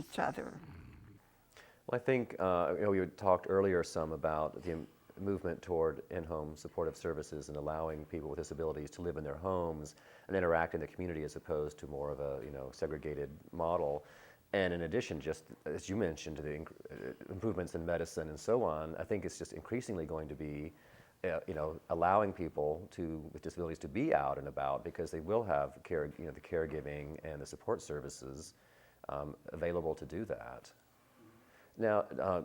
each other. Well, I think we had talked earlier some about the movement toward in-home supportive services and allowing people with disabilities to live in their homes and interact in the community as opposed to more of a segregated model. And in addition, just as you mentioned, the improvements in medicine and so on, I think it's just increasingly going to be allowing people with disabilities to be out and about because they will have the caregiving and the support services available to do that. Now,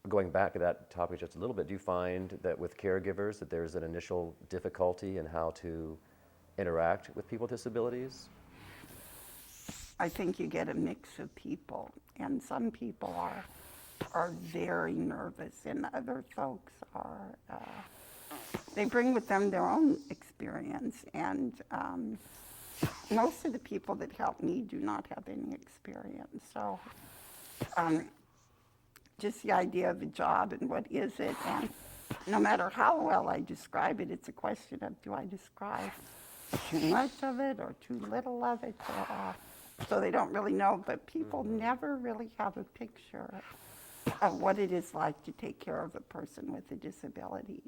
going back to that topic just a little bit, do you find that with caregivers that there's an initial difficulty in how to interact with people with disabilities? I think you get a mix of people, and some people are very nervous, and other folks are, they bring with them their own experience, and most of the people that help me do not have any experience. So just the idea of a job and what is it, and no matter how well I describe it, it's a question of do I describe too much of it or too little of it, so they don't really know, but people never really have a picture of what it is like to take care of a person with a disability.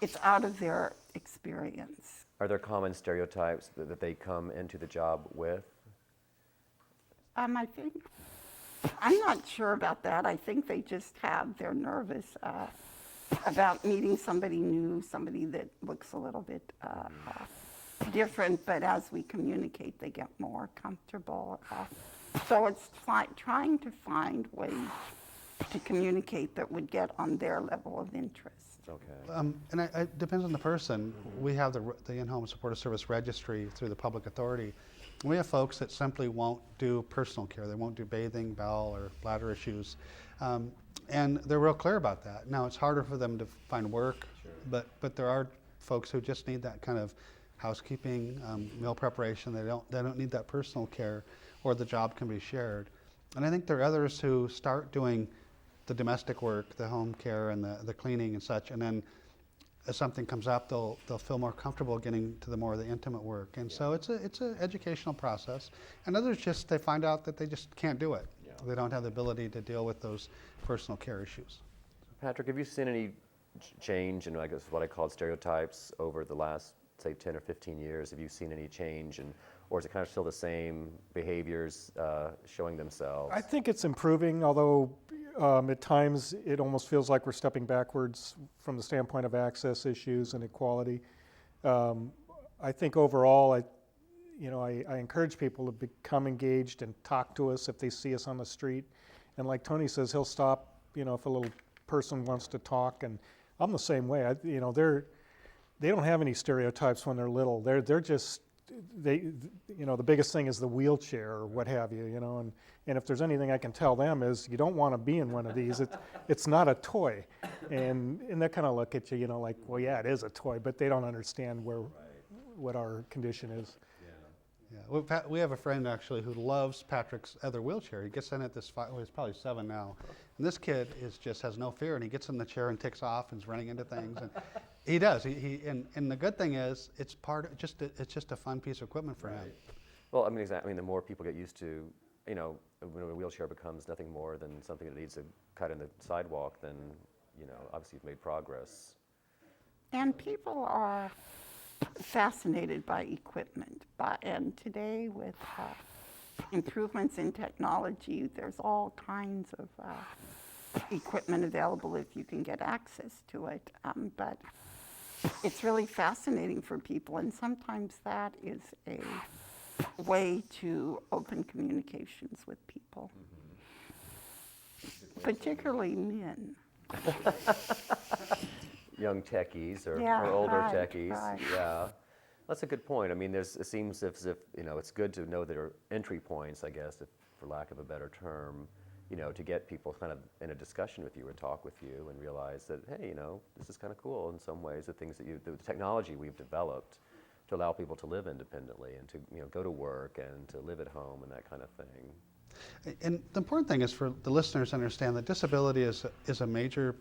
It's out of their experience. Are there common stereotypes that they come into the job with? I think, I'm not sure about that. I think they're nervous about meeting somebody new, somebody that looks a little bit different, but as we communicate, they get more comfortable. So it's trying to find ways to communicate that would get on their level of interest. Okay. And it depends on the person. We have the in-home supportive service registry through the public authority. We have folks that simply won't do personal care. They won't do bathing, bowel, or bladder issues. And they're real clear about that. Now, it's harder for them to find work, sure. but there are folks who just need that kind of housekeeping, meal preparation. They don't need that personal care, or the job can be shared. And I think there are others who start doing the domestic work, the home care and the cleaning and such, and then as something comes up, they'll feel more comfortable getting to the more of the intimate work. And so it's an educational process. And others they find out that they just can't do it. Yeah. They don't have the ability to deal with those personal care issues. Patrick, have you seen any change in, I guess, what I called stereotypes over the last, say, 10 or 15 years? Have you seen any change, or is it kind of still the same behaviors showing themselves? I think it's improving, although at times it almost feels like we're stepping backwards from the standpoint of access issues and equality. I think overall, I encourage people to become engaged and talk to us if they see us on the street. And like Tony says, he'll stop, if a little person wants to talk. And I'm the same way. They don't have any stereotypes when they're little. They're just the biggest thing is the wheelchair or what have you, and if there's anything I can tell them is you don't want to be in one of these. It's not a toy, and they kind of look at you, like, well, yeah, it is a toy, but they don't understand what our condition is. Yeah, well, we have a friend actually who loves Patrick's other wheelchair. He gets in at he's probably 7 now, and this kid has no fear, and he gets in the chair and takes off and is running into things, and he does. And the good thing is it's just a fun piece of equipment for him. Well, exactly. The more people get used to, when a wheelchair becomes nothing more than something that needs a cut in the sidewalk, then obviously you've made progress. And people are fascinated by equipment. And today with improvements in technology, there's all kinds of equipment available if you can get access to it. But it's really fascinating for people, and sometimes that is a way to open communications with people, particularly men. Young techies or older techies. Right. Yeah, that's a good point. It seems as if it's good to know there are entry points, I guess, for lack of a better term, to get people kind of in a discussion with you or talk with you and realize that, hey, this is kind of cool in some ways, the technology we've developed to allow people to live independently and to go to work and to live at home and that kind of thing. And the important thing is for the listeners to understand that disability is a major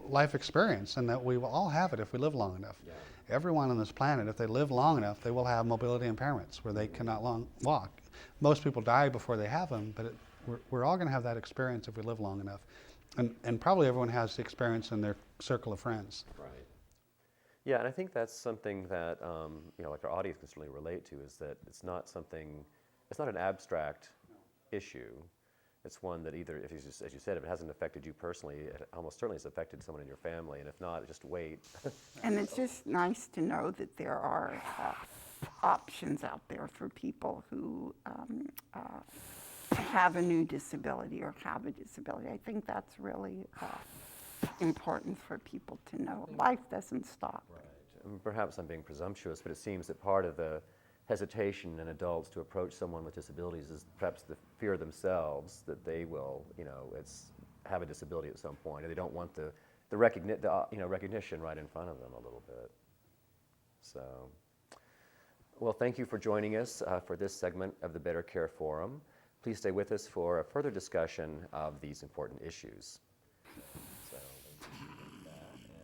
life experience, and that we will all have it if we live long enough. Yeah. Everyone on this planet, if they live long enough, they will have mobility impairments where they cannot walk. most people die before they have them, but we're all going to have that experience if we live long enough. And probably everyone has the experience in their circle of friends. Right. Yeah, and I think that's something that like our audience can certainly relate to. Is that it's not an abstract issue. It's one that either, if as you said, if it hasn't affected you personally, it almost certainly has affected someone in your family, and if not, just wait. And it's just nice to know that there are options out there for people who have a new disability or have a disability. I think that's really important for people to know. Life doesn't stop. Right. And perhaps I'm being presumptuous, but it seems that part of the hesitation in adults to approach someone with disabilities is perhaps the fear themselves that they will, have a disability at some point, and they don't want the recognition right in front of them a little bit. So, well, thank you for joining us for this segment of the Better Care Forum. Please stay with us for a further discussion of these important issues. So, and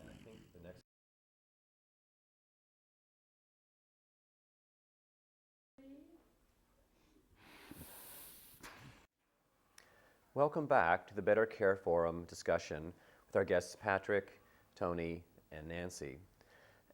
I think the next. Welcome back to the Better Care Forum discussion with our guests Patrick, Tony, and Nancy.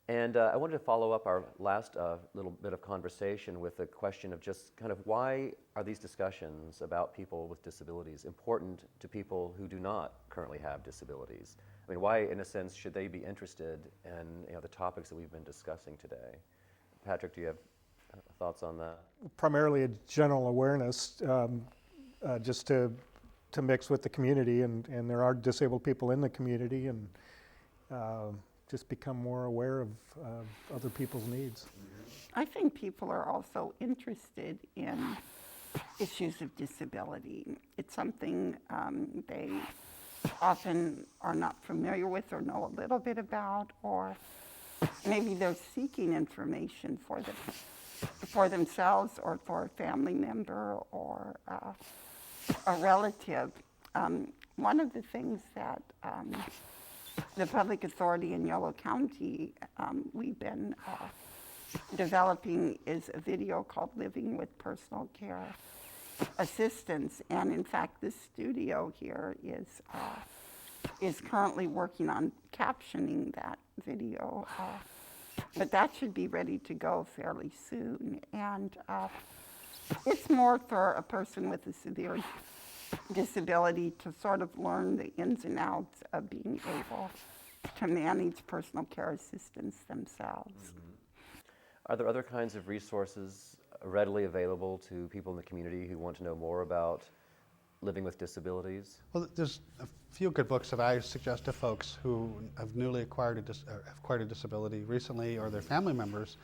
And I wanted to follow up our last little bit of conversation with a question of just kind of why are these discussions about people with disabilities important to people who do not currently have disabilities? I mean, why, in a sense, should they be interested in the topics that we've been discussing today? Patrick, do you have thoughts on that? Primarily a general awareness, just to mix with the community, and there are disabled people in the community, and just become more aware of other people's needs. I think people are also interested in issues of disability. It's something they often are not familiar with or know a little bit about, or maybe they're seeking information for themselves or for a family member or a relative. One of the things that the Public Authority in Yolo County, we've been developing is a video called Living with Personal Care Assistance. And in fact, this studio here is currently working on captioning that video. But that should be ready to go fairly soon. And it's more for a person with a severe disability to sort of learn the ins and outs of being able to manage personal care assistance themselves. Mm-hmm. Are there other kinds of resources readily available to people in the community who want to know more about living with disabilities? Well, there's a few good books that I suggest to folks who have newly acquired a disability recently, or their family members.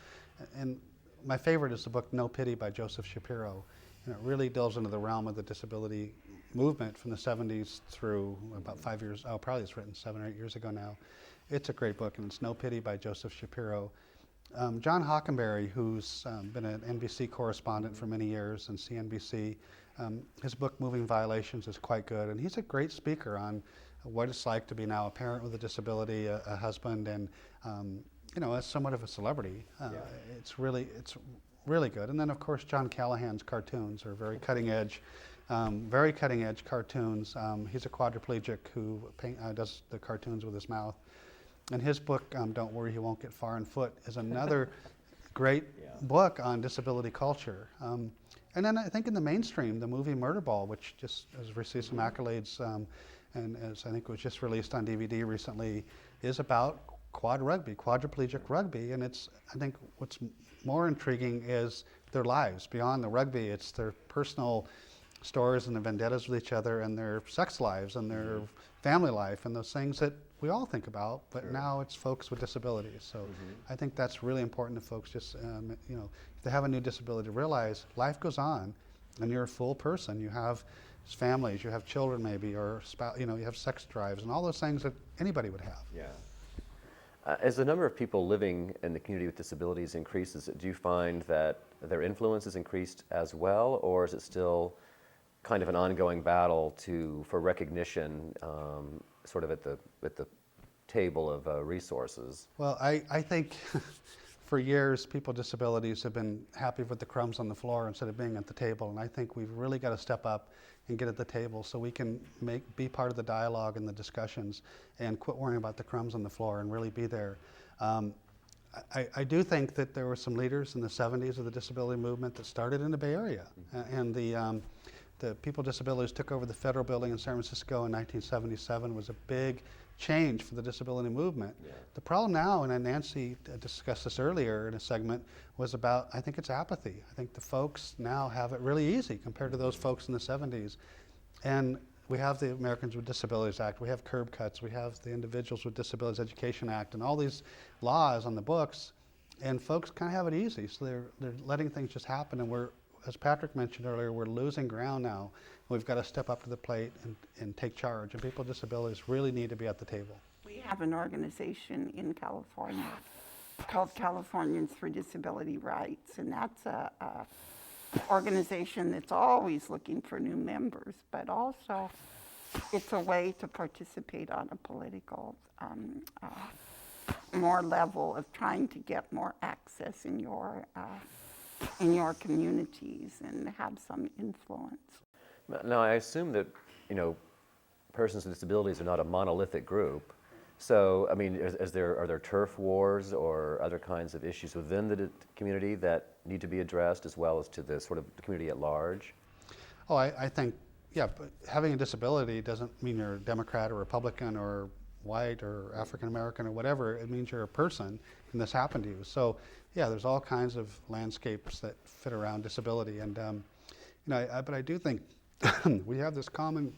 And my favorite is the book No Pity by Joseph Shapiro. And it really delves into the realm of the disability movement from the 70s through about 5 years, probably it's written 7 or 8 years ago now. It's a great book, and it's No Pity by Joseph Shapiro. John Hockenberry, who's been an NBC correspondent for many years and CNBC, his book Moving Violations is quite good, and he's a great speaker on what it's like to be now a parent with a disability, a husband, and as somewhat of a celebrity. It's really good. And then of course John Callahan's cartoons are very cutting edge cartoons. He's a quadriplegic who does the cartoons with his mouth. And his book, Don't Worry, He Won't Get Far on Foot, is another great book on disability culture. And then I think in the mainstream, the movie Murderball, which just has received some accolades, and as I think was just released on DVD recently, is about quadriplegic rugby. And I think what's more intriguing is their lives beyond the rugby. It's their personal stories and the vendettas with each other, and their sex lives and their family life, and those things that we all think about, but now it's folks with disabilities. So I think that's really important to folks. Just if they have a new disability, realize life goes on, and you're a full person. You have families, you have children maybe, or you have sex drives, and all those things that anybody would have. Yeah. As the number of people living in the community with disabilities increases, do you find that their influence has increased as well, or is it still kind of an ongoing battle for recognition, sort of at the table of resources? Well, I think for years, people with disabilities have been happy with the crumbs on the floor instead of being at the table. And I think we've really got to step up and get at the table so we can be part of the dialogue and the discussions and quit worrying about the crumbs on the floor and really be there. I do think that there were some leaders in the 70s of the disability movement that started in the Bay Area. And the people with disabilities took over the federal building in San Francisco in 1977. Was a big change for the disability movement. Yeah. The problem now, and Nancy discussed this earlier in a segment, was about, I think it's apathy. I think the folks now have it really easy compared to those folks in the 70s. And we have the Americans with Disabilities Act, we have curb cuts, we have the Individuals with Disabilities Education Act, and all these laws on the books, and folks kind of have it easy. So they're letting things just happen, and we're, as Patrick mentioned earlier, we're losing ground now. We've got to step up to the plate and take charge, and people with disabilities really need to be at the table. We have an organization in California called Californians for Disability Rights, and that's a organization that's always looking for new members, but also it's a way to participate on a political more level of trying to get more access in your communities and have some influence. Now, I assume that, persons with disabilities are not a monolithic group. So, I mean, are there turf wars or other kinds of issues within the community that need to be addressed, as well as to the sort of community at large? Oh, I think, yeah, but having a disability doesn't mean you're a Democrat or Republican or white or African American or whatever. It means you're a person and this happened to you. So, yeah, there's all kinds of landscapes that fit around disability. And, but I do think we have this common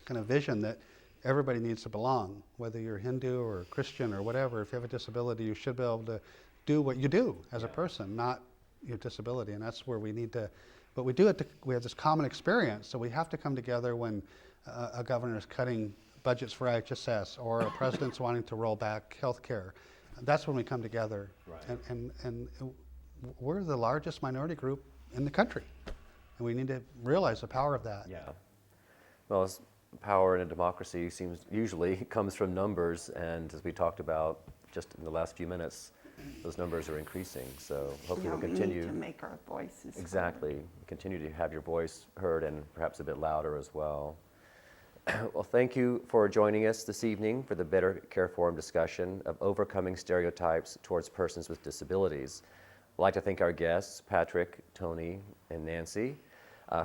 kind of vision that everybody needs to belong, whether you're Hindu or Christian or whatever. If you have a disability, you should be able to do what you do as a person, not your disability. And that's where we need to, but we do it, we have this common experience, so we have to come together when a governor is cutting budgets for IHSS or a president's wanting to roll back health care. That's when we come together. Right. And we're the largest minority group in the country. And we need to realize the power of that. Yeah. Well, power in a democracy usually comes from numbers, and as we talked about just in the last few minutes, those numbers are increasing. So hopefully we'll continue. We need to make our voices Exactly. Continue to have your voice heard and perhaps a bit louder as well. Well, thank you for joining us this evening for the Better Care Forum discussion of overcoming stereotypes towards persons with disabilities. I'd like to thank our guests, Patrick, Tony, and Nancy,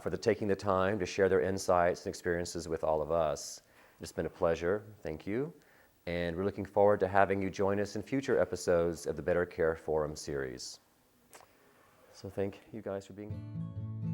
for taking the time to share their insights and experiences with all of us. It's been a pleasure. Thank you. And we're looking forward to having you join us in future episodes of the Better Care Forum series. So thank you guys for being here.